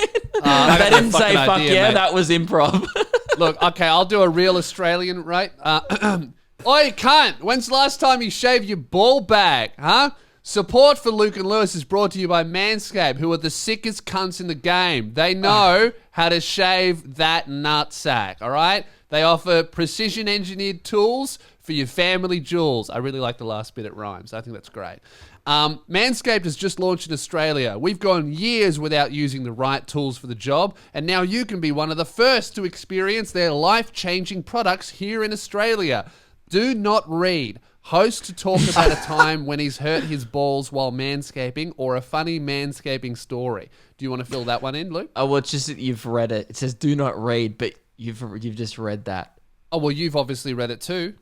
I They got no didn't say fucking fuck idea, yeah. mate. That was improv. Look, okay, I'll do a real Australian, right? Oi, cunt! When's the last time you shaved your ball bag, huh? Support for Luke and Lewis is brought to you by Manscaped, who are the sickest cunts in the game. They know how to shave that nutsack, all right? They offer precision-engineered tools for your family jewels. I really like the last bit, it rhymes. I think that's great. Manscaped has just launched in Australia. We've gone years without using the right tools for the job, and now you can be one of the first to experience their life-changing products here in Australia. Do not read. Host to talk about a time when he's hurt his balls while manscaping or a funny manscaping story. Do you want to fill that one in, Luke? Oh, well, it's just that you've read it. It says do not read, but you've just read that. Oh, well, you've obviously read it too,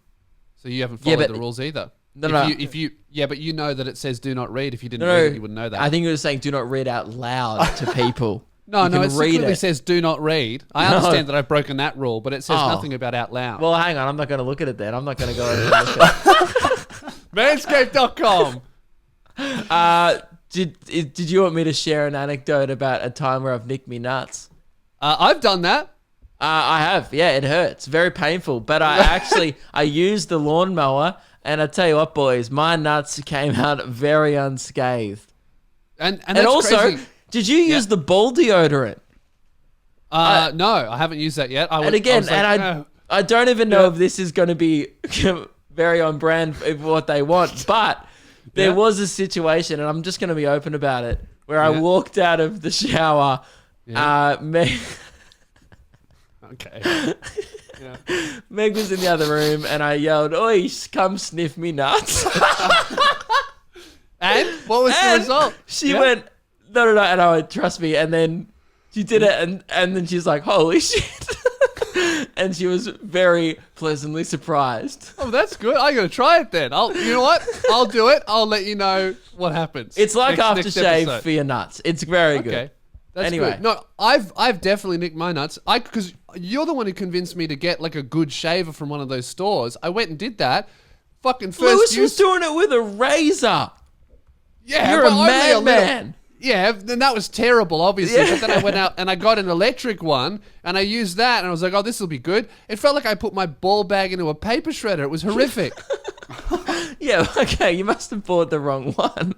so you haven't followed but- the rules either. No, if no. Yeah, but you know that it says do not read. If you didn't No, read it, you wouldn't know that. I think it was saying do not read out loud to people. No, You no, can it read clearly it. says do not read. I No. understand that I've broken that rule, but it says Oh. nothing about out loud. Well, hang on. I'm not going to look at it then. I'm not going to go over and look at Manscaped.com. it. Did you want me to share an anecdote about a time where I've nicked me nuts? I've done that. I have. Yeah, it hurts. Very painful. But I used the lawnmower, and I tell you what, boys, my nuts came out very unscathed. And And that's also, crazy. did you use the ball deodorant? No, I haven't used that yet. And again, I don't even know if this is going to be very on brand for what they want, but there Yeah. was a situation, and I'm just going to be open about it, where I Yeah. walked out of the shower. Yeah. Meg Okay. Meg was in the other room, and I yelled, "Oi, come sniff me nuts!" And what was the And result? She Yeah. went, no, and I went, trust me. And then she did it, and then she's like, holy shit. And she was very pleasantly surprised. Oh, that's good. I gotta try it then. You know what? I'll do it. I'll let you know what happens. It's like next aftershave episode. for your nuts. It's very good. Okay. That's Anyway. good. No, I've definitely nicked my nuts. Because you're the one who convinced me to get like a good shaver from one of those stores. I went and did that. Fucking first Lewis use. was doing it with a razor. Yeah, You're a but only little. madman. Yeah, then that was terrible, obviously. Yeah. But then I went out and I got an electric one and I used that and I was like, oh, this will be good. It felt like I put my ball bag into a paper shredder. It was horrific. Yeah, okay, you must have bought the wrong one.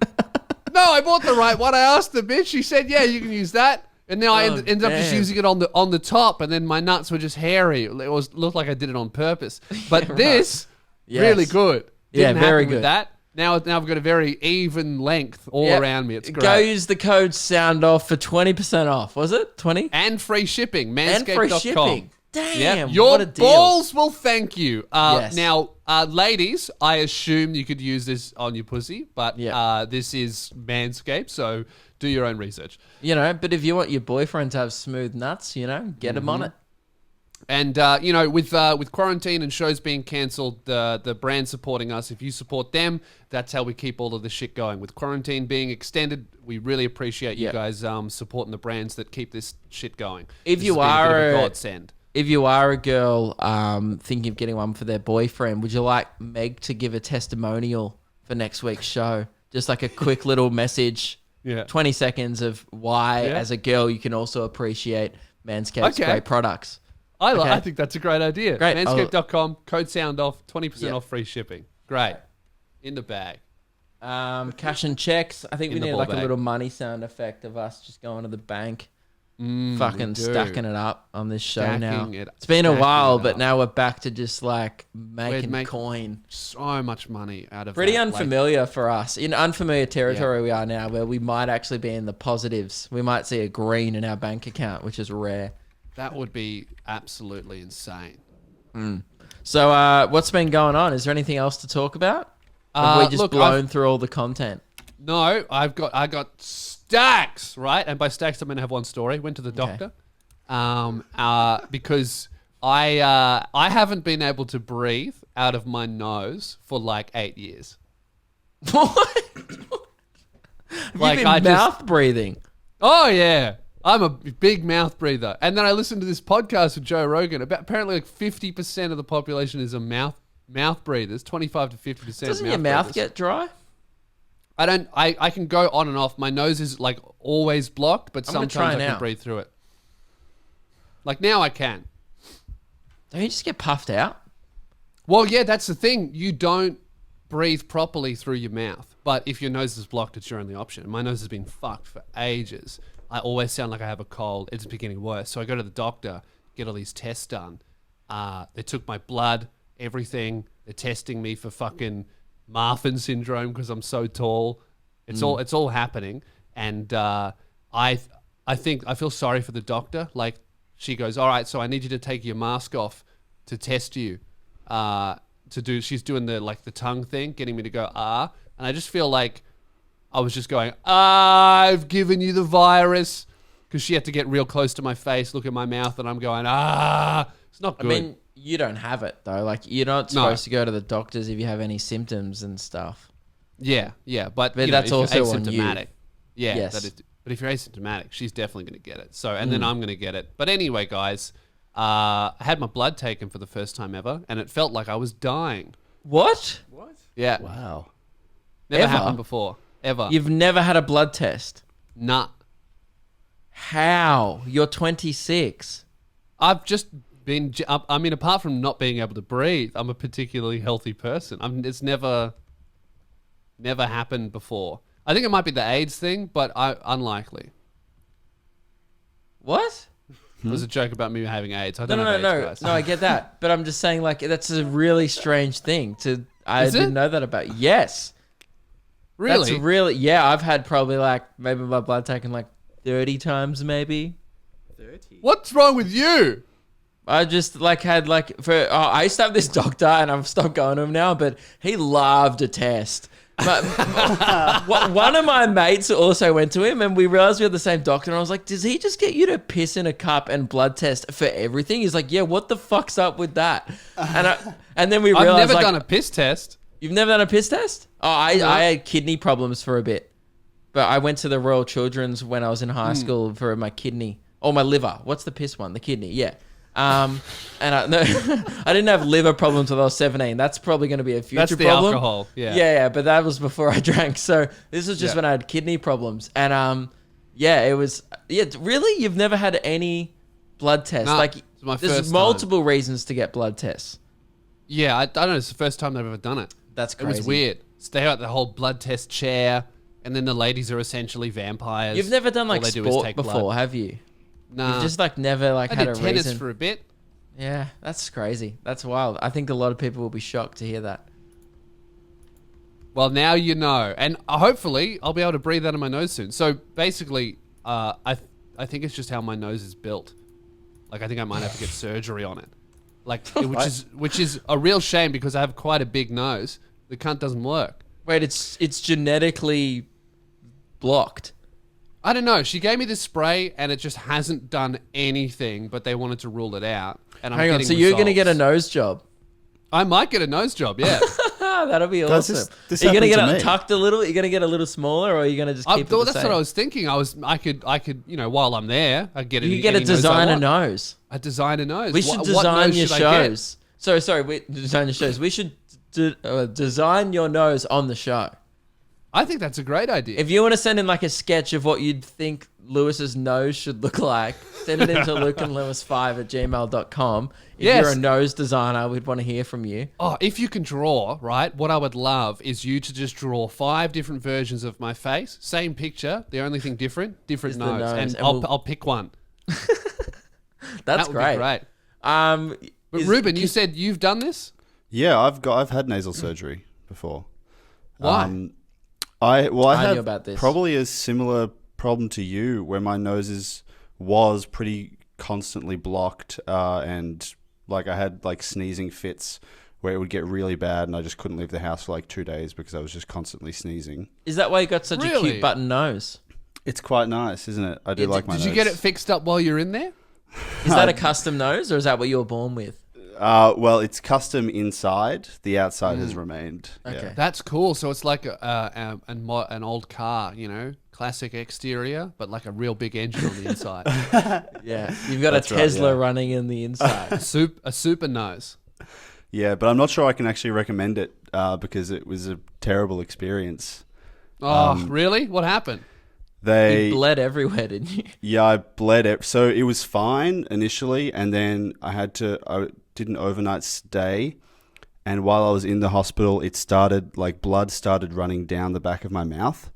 No, I bought the right one. I asked the bitch. She said, yeah, you can use that. And then I Oh, ended up just damn. using it on the top, and then my nuts were just hairy. It looked like I did it on purpose. But this, Yes. really good. Yeah, Didn't very happen with good. that. Now I've got a very even length all Yep. around me. It's great. Go use the code sound off for 20% off. Was it 20? And free shipping. And free Manscaped.com. shipping. Damn, Yep. Your what a deal. balls will thank you. Yes. Now, ladies, I assume you could use this on your pussy, but Yep. this is Manscaped, so do your own research. You know, but if you want your boyfriend to have smooth nuts, you know, get him on it. And with quarantine and shows being cancelled, the brand supporting us. If you support them, that's how we keep all of this shit going. With quarantine being extended, we really appreciate you Yep. guys supporting the brands that keep this shit going. If This you has been a bit of are a a- godsend. If you are a girl thinking of getting one for their boyfriend, would you like Meg to give a testimonial for next week's show? Just like a quick little message, Yeah. 20 seconds of why, Yeah. as a girl, you can also appreciate Manscaped's Okay. great products. I Okay. think that's a great idea. Great. Manscaped.com, code sound off, 20% Yeah. off free shipping. Great. In the bag. Cash and checks. I think In we the need ball like bag. a little money sound effect of us just going to the bank. We Fucking do. stacking it up on this show now. Stacking it- It's been a stacking while, it but up. now we're back to just like making make- coin. So much money out of Pretty that. Like, unfamiliar for us. In unfamiliar territory we are now, where we might actually be in the positives. We might see a green in our bank account, which is rare. that would be absolutely insane. So, what's been going on? Is there anything else to talk about? Have we just look, blown through all the content? No, I got stacks, right? And by stacks, I'm going to have one story. Went to the doctor, because I haven't been able to breathe out of my nose for like 8 years. What? Have Like, you been I just- mouth breathing? Oh yeah, I'm a big mouth breather. And then I listened to this podcast with Joe Rogan. Apparently, like 50% of the population is a mouth mouth breathers, 25 to 50%. Doesn't your mouth get dry? I can go on and off. My nose is like always blocked, but I'm gonna sometimes try I can now. breathe through it. Like now I can. Don't you just get puffed out? Well, yeah, that's the thing. You don't breathe properly through your mouth. But if your nose is blocked, it's your only option. My nose has been fucked for ages. I always sound like I have a cold. It's beginning worse. So I go to the doctor, get all these tests done. They took my blood, everything. They're testing me for fucking Marfan syndrome because I'm so tall. It's all happening. And I feel sorry for the doctor. Like, she goes, all right, so I need you to take your mask off to test you. She's doing the tongue thing, getting me to go, and I just feel like I was just going, I've given you the virus, because she had to get real close to my face, look at my mouth, and I'm going, it's not good. I mean, you don't have it though. Like, you're not supposed to go to the doctors if you have any symptoms and stuff. Yeah, but you know, that's if you're also on you. asymptomatic. Yeah, Yes. that is. But if you're asymptomatic, she's definitely going to get it. So, and then I'm going to get it. But anyway, guys, I had my blood taken for the first time ever, and it felt like I was dying. What? Yeah, Wow. never Ever? happened before, ever. You've never had a blood test? Nah. How? You're 26. I've just been. I mean, apart from not being able to breathe, I'm a particularly healthy person. It's never happened before. I think it might be the AIDS thing, but unlikely. What? It was a joke about me having AIDS. I No, don't no, have no, AIDS, no. guys. No, I get that. But I'm just saying, like, that's a really strange thing to. I Is didn't it? know that about. Yes. Really? That's really. Yeah, I've had probably like maybe my blood taken like 30 times, maybe. 30. What's wrong with you? I just like had like I used to have this doctor and I've stopped going to him now, but he loved a test. But one of my mates also went to him and we realized we had the same doctor and I was like, does he just get you to piss in a cup and blood test for everything? He's like, yeah, what the fuck's up with that? And then we realized I've never like, done a piss test. You've never done a piss test? Oh, I had kidney problems for a bit. But I went to the Royal Children's when I was in high school for my kidney. Or my liver. What's the piss one? The kidney, yeah. And I didn't have liver problems until I was 17. That's probably going to be a future That's the problem. alcohol. Yeah. Yeah, but that was before I drank. So this was just Yeah. when I had kidney problems. And it was really you've never had any blood tests. No, like it's my there's first multiple reasons to get blood tests. Yeah, I don't know. It's the first time I've ever done it. That's It crazy. was weird. Stay out the whole blood test chair, and then the ladies are essentially vampires. You've never done All like they do is sport take before, blood. have you? Nah. You've just like never like I had did a tennis reason. for a bit. Yeah, that's crazy. That's wild. I think a lot of people will be shocked to hear that. Well, now you know, and hopefully I'll be able to breathe out of my nose soon. So basically, I think it's just how my nose is built. Like I think I might have to get surgery on it. Like which is a real shame because I have quite a big nose. The cunt doesn't work. Wait, it's genetically blocked. I don't know. She gave me this spray and it just hasn't done anything, but they wanted to rule it out. And I'm Hang on, getting so you're going to get a results. nose job? I might get a nose job, yeah. That'll be Guys, awesome. this Are you going to happened get to it me. tucked a little? You're going to get a little smaller, or are you going to just keep it the That's same? what I was thinking. I could, while I'm there, I get You any, could get a any nose I designer want. nose. A designer nose. We should What design nose your should I get? shows. Sorry, design your shows. We should design your nose on the show. I think that's a great idea. If you want to send in like a sketch of what you'd think Lewis's nose should look like, send it into lukeandlewis5@gmail.com. If Yes. you're a nose designer, we'd want to hear from you. If you can draw, right, what I would love is you to just draw 5 different versions of my face. Same picture. The only thing different Is the nose. nose, And and I'll pick one. That's That would great. be great. But Is- Ruben, you said you've done this? Yeah, I've had nasal surgery before. Why? I knew had about this. probably a similar problem to you, where my nose was pretty constantly blocked, and like I had like sneezing fits where it would get really bad, and I just couldn't leave the house for like 2 days because I was just constantly sneezing. Is that why you got such a Really? cute button nose? It's quite nice, isn't it? I do Yeah, like my Did nose. you get it fixed up while you're in there? Is that a custom nose, or is that what you were born with? Well, it's custom inside. The outside has remained. Okay. Yeah. That's cool. So it's like an old car, classic exterior, but like a real big engine on the inside. Yeah, you've got That's a right, Tesla yeah. running in the inside. a super nose. Yeah, but I'm not sure I can actually recommend it because it was a terrible experience. Oh, really? What happened? You bled everywhere, didn't you? Yeah, I bled it. So it was fine initially, and then I did an overnight stay, and while I was in the hospital, blood started running down the back of my mouth,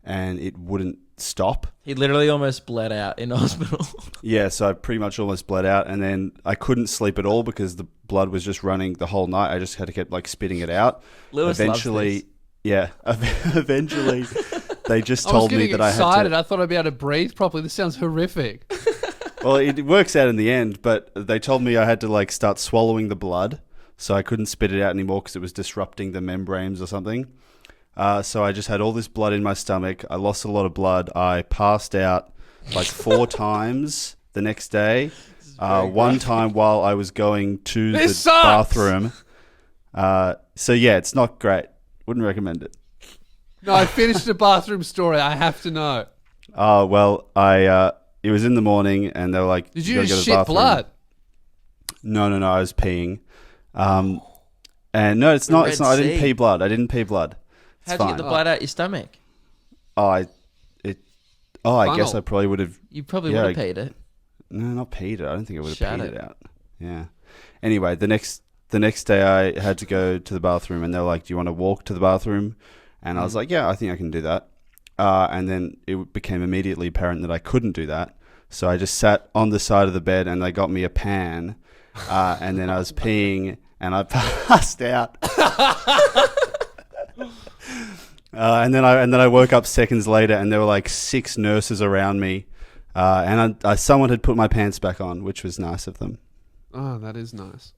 and it wouldn't stop. He literally almost bled out in hospital. Yeah, so I pretty much almost bled out, and then I couldn't sleep at all because the blood was just running the whole night. I just had to keep spitting it out. Lewis Eventually, loves this. yeah, eventually they just I was told getting me that I excited. had to. I thought I'd be able to breathe properly. This sounds horrific. Well, it works out in the end, but they told me I had to start swallowing the blood, so I couldn't spit it out anymore because it was disrupting the membranes or something. So I just had all this blood in my stomach. I lost a lot of blood. I passed out 4 times the next day. One time while I was going to the bathroom. So yeah, it's not great. Wouldn't recommend it. No, I finished the bathroom story. I have to know. Well, it was in the morning, and they were like, Did you gotta go to just the shit bathroom." blood? No, I was peeing. And no, it's not. Red It's not. I didn't Sea. pee blood. I didn't pee blood. It's How'd you fine. get the blood out your stomach? I guess Funnel. I probably would have. You probably Yeah, would have peed it. No, not peed it. I don't think I would have Shat peed it. it out. Yeah. Anyway, the next day I had to go to the bathroom, and they were like, "Do you want to walk to the bathroom?" And I was like, "Yeah, I think I can do that." And then it became immediately apparent that I couldn't do that. So I just sat on the side of the bed, and they got me a pan, and then I was peeing, and I passed out. And then I woke up seconds later, and there were 6 nurses around me, and someone had put my pants back on, which was nice of them. Oh, that is nice.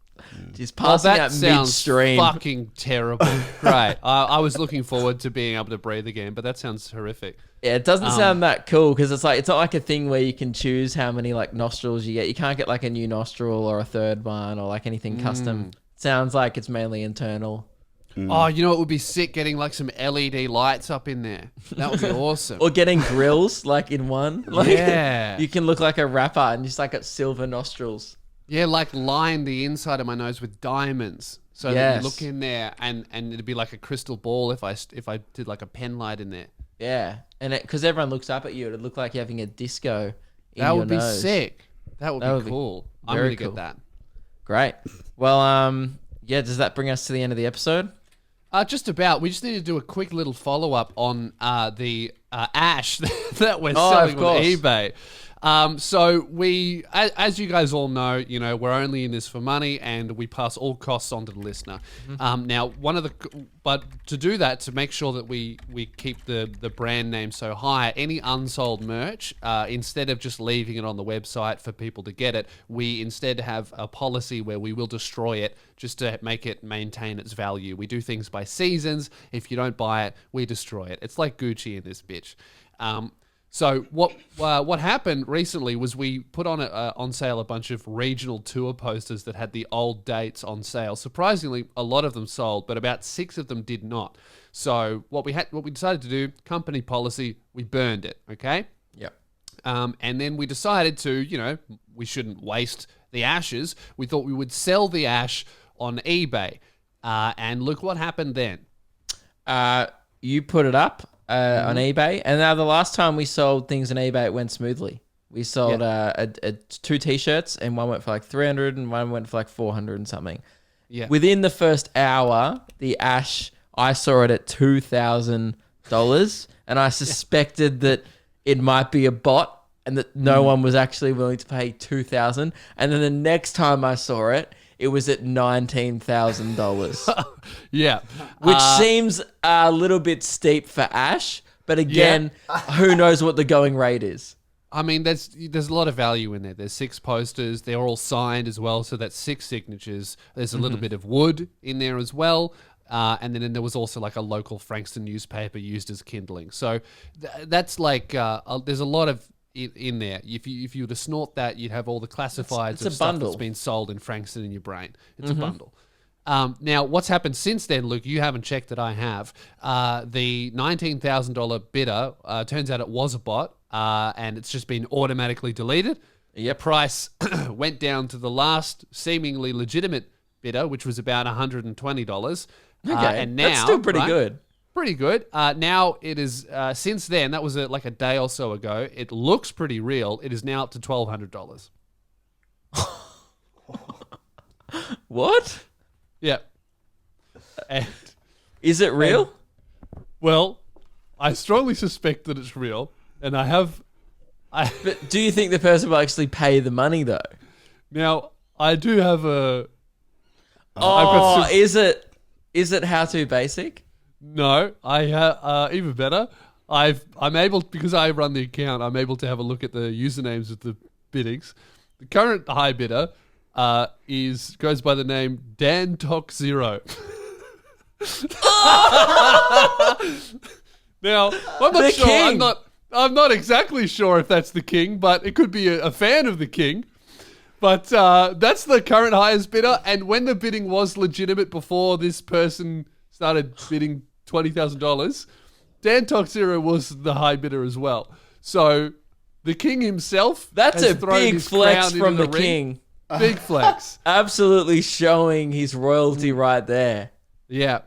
Just passing that out sounds midstream. fucking terrible. Great. I was looking forward to being able to breathe again, but that sounds horrific. Yeah, it doesn't sound that cool because it's not like a thing where you can choose how many nostrils you get. You can't get a new nostril or a third one or anything custom. Sounds like it's mainly internal. Oh, you know it would be sick getting some LED lights up in there. That would be awesome. Or getting grills in one. Yeah. You can look like a rapper and just got silver nostrils. Yeah, line the inside of my nose with diamonds. So that Yes. you look in there and it'd be like a crystal ball if I did a pen light in there. Yeah, and because everyone looks up at you, it'd look like you're having a disco in That your would be nose. sick. That would That be would be cool. I'm very going to cool. get that. Great. Well, yeah, does that bring us to the end of the episode? Just about. We just need to do a quick little follow-up on the ash that we're Oh, selling of on course. eBay. So we, as you guys all know, we're only in this for money, and we pass all costs on to the listener. Now, but to do that, to make sure that we keep the brand name so high, any unsold merch, instead of just leaving it on the website for people to get it, we instead have a policy where we will destroy it just to make it maintain its value. We do things by seasons. If you don't buy it, we destroy it. It's like Gucci in this bitch. So what happened recently was we put on sale a bunch of regional tour posters that had the old dates on sale. Surprisingly, a lot of them sold, but about 6 of them did not. So what we decided to do, company policy, we burned it. Okay. Yep. And then we decided to, we shouldn't waste the ashes. We thought we would sell the ash on eBay. And look what happened then. You put it up on eBay, and now the last time we sold things on eBay, it went smoothly. We sold 2 t-shirts, and one went for $300, and one went for $400 and something. Yeah. Within the first hour, the ash, I saw it at $2,000, and I suspected that it might be a bot, and that no one was actually willing to pay $2,000. And then the next time I saw it, it was at $19,000. Yeah. Which seems a little bit steep for ash, but again, who knows what the going rate is? I mean, there's a lot of value in there. There's 6 posters. They're all signed as well, so that's 6 signatures. There's a little bit of wood in there as well. And then there was also a local Frankston newspaper used as kindling. So that's there's a lot of in there. If you were to snort that, you'd have all the classifieds It's of a stuff bundle. that's been sold in Frankston in your brain. It's a bundle. Now, what's happened since then, Luke, you haven't checked that I have. The $19,000 bidder, turns out it was a bot, and it's just been automatically deleted. Yep. Price went down to the last seemingly legitimate bidder, which was about $120. Okay, and now that's still pretty right, good. Pretty good. Now it is, since then, that was like a day or so ago, it looks pretty real. It is now up to $1,200. What? Yeah. And, Is it real? well, I strongly suspect that it's real. And But do you think the person will actually pay the money though? now, I do have a... Oh, is it How To Basic? No, I even better. I'm able, because I run the account, I'm able to have a look at the usernames of the biddings. The current high bidder goes by the name Dan Tok Zero. Now, I'm not The sure. king. I'm not exactly sure if that's the king, but it could be a fan of the king. But that's the current highest bidder. And when the bidding was legitimate before this person started bidding $20,000, Dan Tok Zero was the high bidder as well. So the king himself, That's has a thrown big his flex crown from into the ring. king. Big flex. Absolutely showing his royalty right there. Yeah.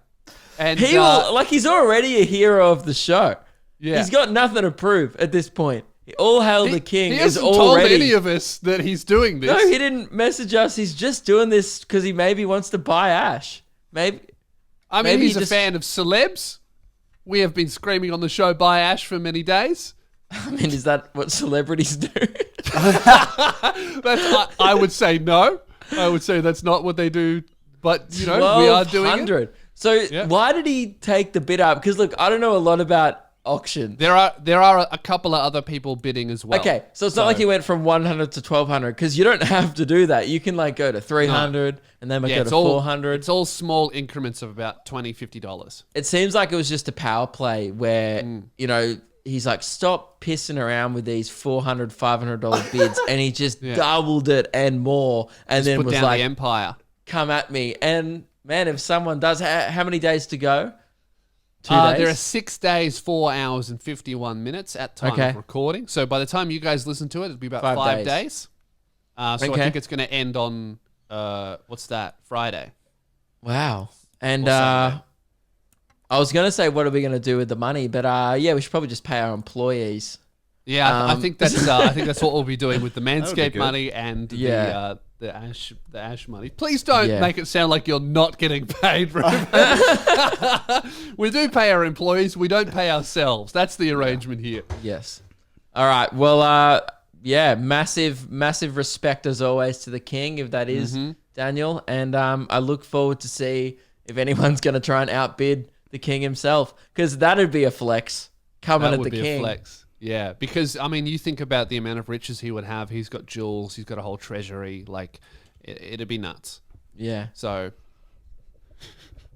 And He will, like, he's already a hero of the show. yeah. He's got nothing to prove at this point. All hail the king He is hasn't told already. any of us that he's doing this. No, he didn't message us. He's just doing this because he maybe wants to buy Ash. Maybe. I mean, maybe he's he a just- fan of celebs. We have been screaming on the show, buy Ash for many days. I mean, is that what celebrities do? I would say no. I would say that's not what they do. But, you know, we are doing it. 1,200. So Yeah. why did he take the bid up? Because look, I don't know a lot about auction. There are a couple of other people bidding as well. Okay, so it's not like he went from 100 to 1,200 because you don't have to do that. You can like go to 300 and then go to 400. It's all small increments of about $20, $50. It seems like it was just a power play where, you know, he's like, stop pissing around with these $400, $500 bids. And he just doubled it and more. And then Put was down like, the empire. come at me. And man, if someone does, how many days to go? 2 days? There are 6 days, 4 hours, and 51 minutes at time Okay. of recording. So by the time you guys listen to it, it'll be about 5 5 days. days. So I Okay. think it's going to end on, what's that, Friday. Wow. And Or Saturday. I was going to say, what are we going to do with the money? But yeah, we should probably just pay our employees. Yeah, I think that's what we'll be doing with the would be Manscaped good. money and Yeah. the Ash money. Please don't Yeah. make it sound like you're not getting paid, Ruben. We do pay our employees. We don't pay ourselves. That's the arrangement here. Yes. All right. Well, yeah, massive respect as always to the king, if that is Daniel. And I look forward to see if anyone's going to try and outbid the king himself, because that'd be a flex coming That at would the be king. a flex. Yeah, because, I mean, you think about the amount of riches he would have. He's got jewels. He's got a whole treasury. Like, it'd be nuts. Yeah. So,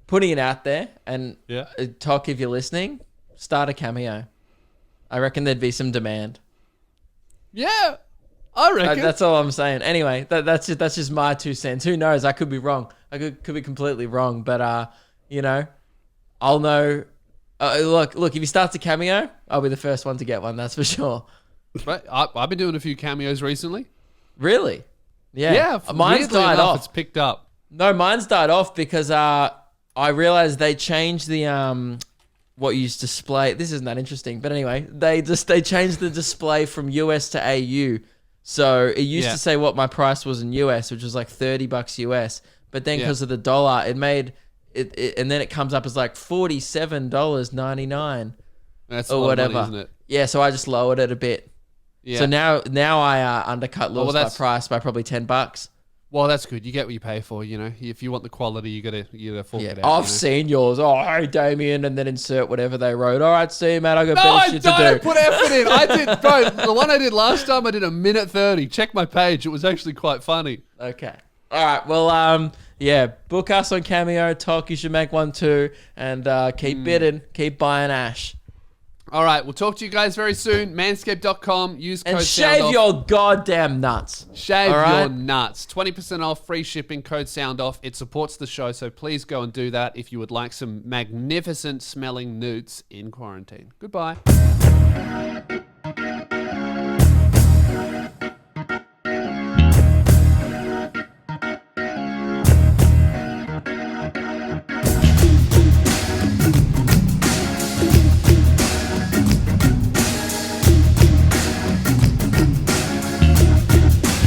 Putting it out there, and Yeah. Tok, if you're listening, start a Cameo. I reckon there'd be some demand. yeah, I reckon. That's all I'm saying. Anyway, that's just my 2 cents. Who knows? I could be wrong. I could be completely wrong. But you know, I'll know. Look. If he starts a Cameo, I'll be the first one to get one. That's for sure. But I've been doing a few cameos recently. Really? Yeah. Yeah, Mine's weirdly died enough, off. It's picked up. No, mine's died off because I realized they changed the what used display. This isn't that interesting, but anyway, they changed the display from US to AU. So it used Yeah. to say what my price was in US, which was like $30 US. But then Yeah. because of the dollar, it made it, and then it comes up as like $47.99 That's a or lot of whatever. money, isn't it? Yeah, so I just lowered it a bit. Yeah. So now I undercut Lewis by that's- price by probably $10. Well, that's good. You get what you pay for. You know, if you want the quality, you gotta fork Yeah, it out. I've seen yours. Oh, hey, Damien, and then insert whatever they wrote. All right, see you, mate. I got No, better I shit don't to do. put effort in. I did, bro. The one I did last time, I did a minute 30. Check my page. It was actually quite funny. Okay. All right. Well, yeah. Book us on Cameo. Talk. You should make one too, and keep bidding. Keep buying Ash, All right, we'll talk to you guys very soon. Manscaped.com. Use code and shave SOUNDOFF. your goddamn nuts. Shave All right? your nuts. 20% off, free shipping, code SOUNDOFF. It supports the show, so please go and do that if you would like some magnificent smelling newts in quarantine. Goodbye.